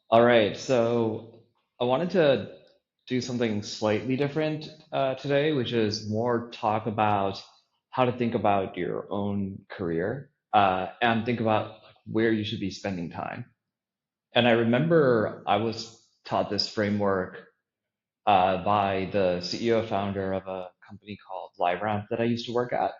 All right, so I wanted to do something slightly different today, which is more talk about how to think about your own career and think about like, where you should be spending time. And I remember I was taught this framework by the CEO founder of a company called LiveRamp that I used to work at.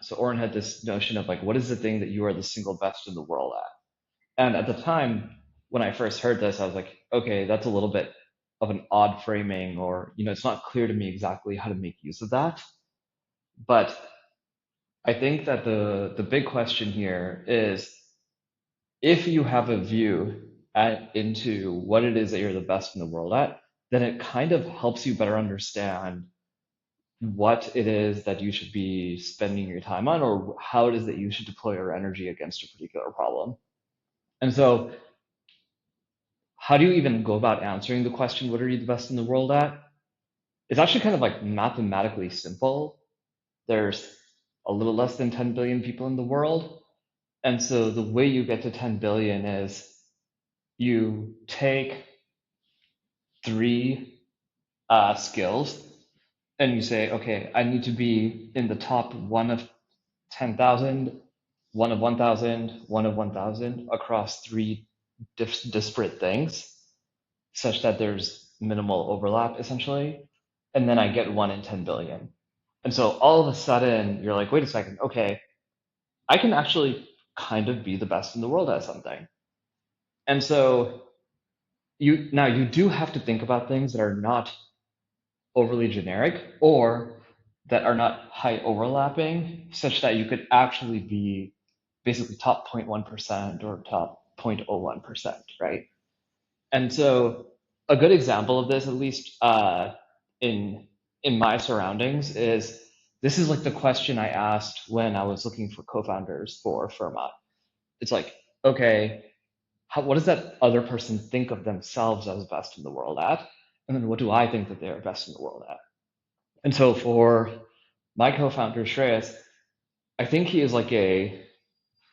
So Oren had this notion of like, what is the thing that you are the single best in the world at? And at the time, when I first heard this, I was like, okay, that's a little bit of an odd framing, or, it's not clear to me exactly how to make use of that. But I think that the big question here is if you have a view into what it is that you're the best in the world at, then it kind of helps you better understand what it is that you should be spending your time on, or how it is that you should deploy your energy against a particular problem. And so how do you even go about answering the question, what are you the best in the world at? It's actually kind of like mathematically simple. There's a little less than 10 billion people in the world. And so the way you get to 10 billion is you take three skills and you say, okay, I need to be in the top one of 10,000, one of 1,000, one of 1,000 across three disparate things, such that there's minimal overlap essentially. And then I get 1 in 10 billion. And so all of a sudden you're like, wait a second, okay, I can actually kind of be the best in the world at something. And so you do have to think about things that are not overly generic or that are not high overlapping, such that you could actually be basically top 0.1% or top 0.01%, right? And so a good example of this, at least in in my surroundings, is this is like the question I asked when I was looking for co-founders for Firma. It's like, okay, what does that other person think of themselves as best in the world at? And then what do I think that they're best in the world at? And so for my co-founder Shreyas, I think he is like you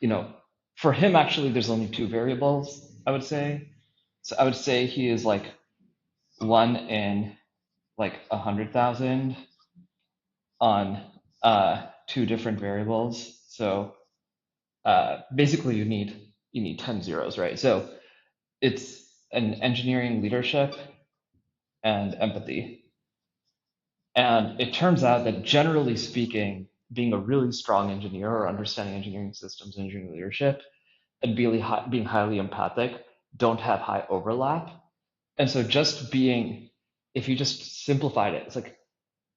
know, for him actually there's only two variables, I would say. So I would say he is like one in like 100,000 on two different variables. So basically you need 10 zeros, right? So it's an engineering leadership and empathy. And it turns out that generally speaking, being a really strong engineer or understanding engineering systems, engineering leadership, and being highly empathic don't have high overlap. And so just being, if you just simplified it, it's like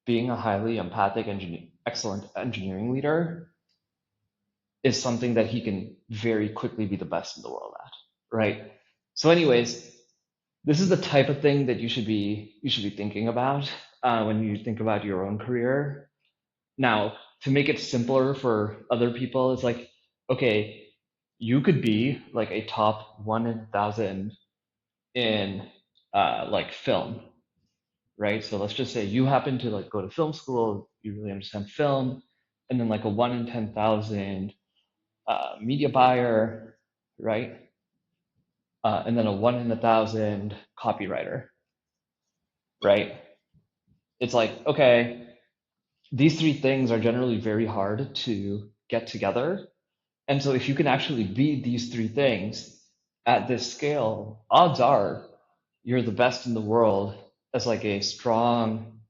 being a highly empathic excellent engineering leader is something that he can very quickly be the best in the world at, right? So, anyways, this is the type of thing that you should be thinking about when you think about your own career. Now, to make it simpler for other people, it's like, okay, you could be like a top 1 in 1,000 in like film, right? So let's just say you happen to like go to film school, you really understand film, and then like a 1 in 10,000 media buyer, right? And then a 1 in 1,000 copywriter, right? It's like, okay, these three things are generally very hard to get together. And so if you can actually be these three things at this scale, odds are you're the best in the world as like a strong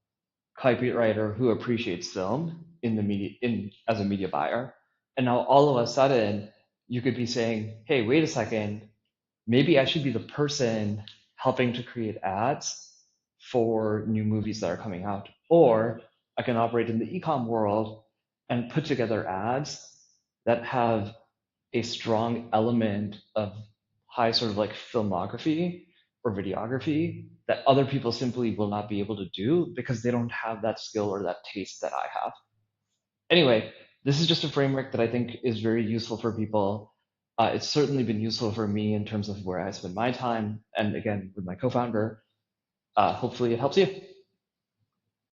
copywriter who appreciates film in the media in as a media buyer. And now all of a sudden you could be saying, hey, wait a second, maybe I should be the person helping to create ads for new movies that are coming out. Or I can operate in the ecom world and put together ads that have a strong element of high sort of like filmography or videography that other people simply will not be able to do because they don't have that skill or that taste that I have. Anyway, this is just a framework that I think is very useful for people. It's certainly been useful for me in terms of where I spend my time. And again, with my co founder, hopefully it helps you.